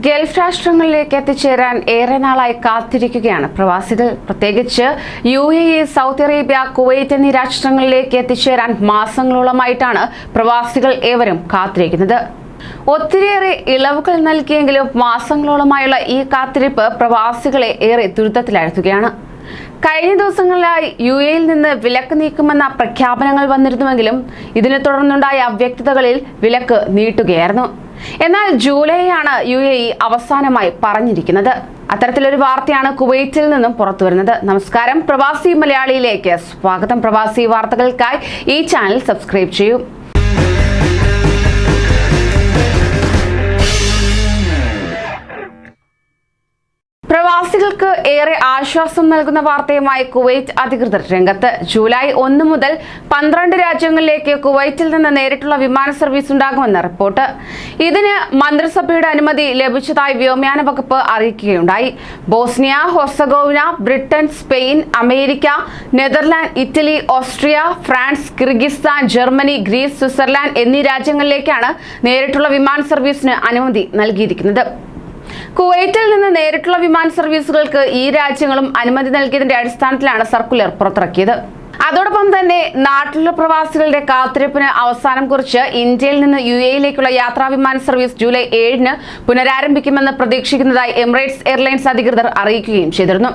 Gulf രാഷ്ട്രങ്ങളിലേക്ക് എത്തിച്ചേരാൻ ഏറെ നാളായി കാത്തിരിക്കുകയാണ് പ്രവാസികൾ. പ്രത്യേകിച്ച് UAE, സൗദി അറേബ്യ, കുവൈറ്റ് എന്നീ രാഷ്ട്രങ്ങളിലേക്ക് എത്തിച്ചേരാൻ മാസങ്ങളോളമായിട്ടാണ് പ്രവാസികൾ ഏവരും കാത്തിരിക്കുന്നത്. ഒത്തിരിയേറെ ഇളവുകൾ നൽകിയെങ്കിലും മാസങ്ങളോളമായുള്ള ഈ കാത്തിരിപ്പ് പ്രവാസികളെ ഏറെ ദുരിതത്തിലാഴ്ത്തുകയാണ്. കഴിഞ്ഞ ദിവസങ്ങളിലായി UAE-യിൽ നിന്ന് വിലക്ക് നീക്കുമെന്ന പ്രഖ്യാപനങ്ങൾ വന്നിരുന്നുവെങ്കിലും ഇതിനെ തുടർന്നുണ്ടായ അവ്യക്തതകളിൽ വിലക്ക് നീട്ടുകയായിരുന്നു. എന്നാൽ ജൂലൈയാണ് UAE അവസാനമായി പറഞ്ഞിരിക്കുന്നത്. അത്തരത്തിലൊരു വാർത്തയാണ് കുവൈറ്റിൽ നിന്നും പുറത്തുവരുന്നത്. നമസ്കാരം, പ്രവാസി മലയാളിയിലേക്ക് സ്വാഗതം. പ്രവാസി വാർത്തകൾക്കായി ഈ ചാനൽ സബ്സ്ക്രൈബ് ചെയ്യൂ. പ്രവാസികൾക്ക് ഏറെ ആശ്വാസം നൽകുന്ന വാർത്തയുമായി കുവൈറ്റ് അധികൃതർ രംഗത്ത്. ജൂലൈ 1 മുതൽ 12 രാജ്യങ്ങളിലേക്ക് കുവൈറ്റിൽ നിന്ന് നേരിട്ടുള്ള വിമാന സർവീസ് ഉണ്ടാകുമെന്ന് റിപ്പോർട്ട്. ഇതിന് മന്ത്രിസഭയുടെ അനുമതി ലഭിച്ചതായി വ്യോമയാന വകുപ്പ് അറിയിക്കുകയുണ്ടായി. Bosnia, Herzegovina, Britain, Spain, America, Netherland, Italy, Austria, France, Kyrgyzstan, Germany, Greece, Switzerland എന്നീ രാജ്യങ്ങളിലേക്കാണ് നേരിട്ടുള്ള വിമാന സർവീസിന് അനുമതി നൽകിയിരിക്കുന്നത്. കുവൈറ്റിൽ നിന്ന് നേരിട്ടുള്ള വിമാന സർവീസുകൾക്ക് ഈ രാജ്യങ്ങളും അനുമതി നൽകിയതിന്റെ അടിസ്ഥാനത്തിലാണ് സർക്കുലർ പുറത്തിറക്കിയത്. അതോടൊപ്പം തന്നെ നാട്ടിലുള്ള പ്രവാസികളുടെ കാത്തിരിപ്പിന് അവസാനം കുറിച്ച് ഇന്ത്യയിൽ നിന്ന് UAE-യിലേക്കുള്ള യാത്രാ വിമാന സർവീസ് ജൂലൈ 7-ന് പുനരാരംഭിക്കുമെന്ന് പ്രതീക്ഷിക്കുന്നതായി എമിറേറ്റ്സ് എയർലൈൻസ് അധികൃതർ അറിയിക്കുകയും ചെയ്തിരുന്നു.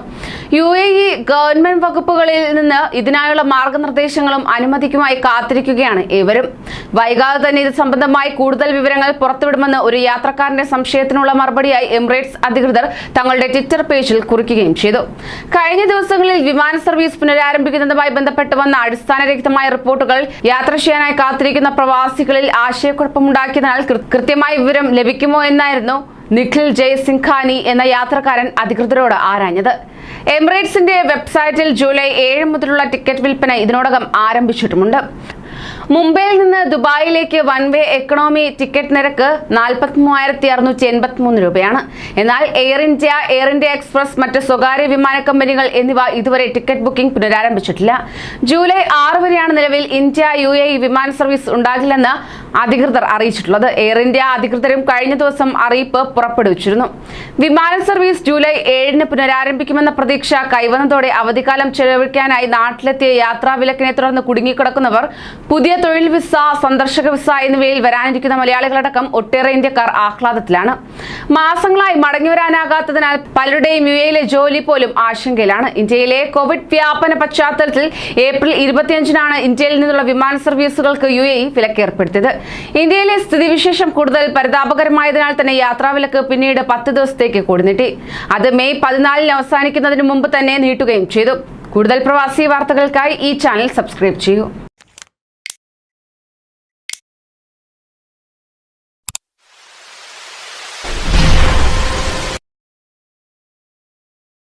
UAE ഗവൺമെന്റ് വകുപ്പുകളിൽ നിന്ന് ഇതിനായുള്ള മാർഗനിർദ്ദേശങ്ങളും അനുമതിക്കുമായി കാത്തിരിക്കുകയാണ് ഏവരും. വൈകാതെ തന്നെ ഇത് സംബന്ധമായി കൂടുതൽ വിവരങ്ങൾ പുറത്തുവിടുമെന്ന് ഒരു യാത്രക്കാരന്റെ സംശയത്തിനുള്ള മറുപടിയായി എമിറേറ്റ്സ് അധികൃതർ തങ്ങളുടെ ട്വിറ്റർ പേജിൽ കുറിക്കുകയും ചെയ്തു. കഴിഞ്ഞ ദിവസങ്ങളിൽ വിമാന സർവീസ് പുനരാരംഭിക്കുന്നതുമായി ബന്ധപ്പെട്ട് വന്ന അടിസ്ഥാനരഹിതമായ റിപ്പോർട്ടുകൾ യാത്ര ചെയ്യാനായി കാത്തിരിക്കുന്ന പ്രവാസികളിൽ ആശയക്കുഴപ്പമുണ്ടാക്കിയതിനാൽ കൃത്യമായ വിവരം ലഭിക്കുമോ എന്നായിരുന്നു നിഖിൽ ജയ്സിംഘാനി എന്ന യാത്രക്കാരൻ അധികൃതരോട് ആരാഞ്ഞത്. എമിറേറ്റ്സിന്റെ വെബ്സൈറ്റിൽ ജൂലൈ 7 മുതലുള്ള ടിക്കറ്റ് വിൽപ്പന ഇതിനോടകം ആരംഭിച്ചിട്ടുമുണ്ട്. മുംബൈയിൽ നിന്ന് ദുബായിലേക്ക് വൺ വേ എക്കണോമി ടിക്കറ്റ് നിരക്ക് 43,683 രൂപയാണ്. എന്നാൽ എയർ ഇന്ത്യ എക്സ്പ്രസ്, മറ്റ് സ്വകാര്യ വിമാന കമ്പനികൾ എന്നിവ ഇതുവരെ ടിക്കറ്റ് ബുക്കിംഗ് പുനരാരംഭിച്ചിട്ടില്ല. ജൂലൈ 6 വരെയാണ് നിലവിൽ ഇന്ത്യ UAE വിമാന സർവീസ് ഉണ്ടാകില്ലെന്ന് അധികൃതർ അറിയിച്ചിട്ടുള്ളത്. എയർ ഇന്ത്യ അധികൃതരും കഴിഞ്ഞ ദിവസം അറിയിപ്പ് പുറപ്പെടുവിച്ചിരുന്നു. വിമാന സർവീസ് ജൂലൈ 7-ന് പുനരാരംഭിക്കുമെന്ന പ്രതീക്ഷ കൈവന്നതോടെ അവധിക്കാലം ചെലവഴിക്കാനായി നാട്ടിലെത്തിയ യാത്രാ വിലക്കിനെ തുടർന്ന് കുടുങ്ങിക്കിടക്കുന്നവർ, പുതിയ തൊഴിൽ വിസ, സന്ദർശക വിസ എന്നിവയിൽ വരാനിരിക്കുന്ന മലയാളികളടക്കം ഒട്ടേറെ ഇന്ത്യക്കാർ ആഹ്ലാദത്തിലാണ്. മാസങ്ങളായി മടങ്ങിവരാനാകാത്തതിനാൽ പലരുടെയും UAE-യിലെ ജോലി പോലും ആശങ്കയിലാണ്. ഇന്ത്യയിലെ കോവിഡ് വ്യാപന പശ്ചാത്തലത്തിൽ ഏപ്രിൽ 25-നാണ് ഇന്ത്യയിൽ നിന്നുള്ള വിമാന സർവീസുകൾക്ക് UAE വിലക്കേർപ്പെടുത്തിയത്. ഇന്ത്യയിലെ സ്ഥിതിവിശേഷം കൂടുതൽ പരിതാപകരമായതിനാൽ തന്നെ യാത്രാവിലക്ക് പിന്നീട് 10 ദിവസത്തേക്ക് കൂടി നീട്ടി. അത് മെയ് 14-ന് അവസാനിക്കുന്നതിന് മുമ്പ് തന്നെ നീട്ടുകയും ചെയ്തു. കൂടുതൽ പ്രവാസി വാർത്തകൾക്കായി ഈ ചാനൽ സബ്സ്ക്രൈബ് ചെയ്യൂ.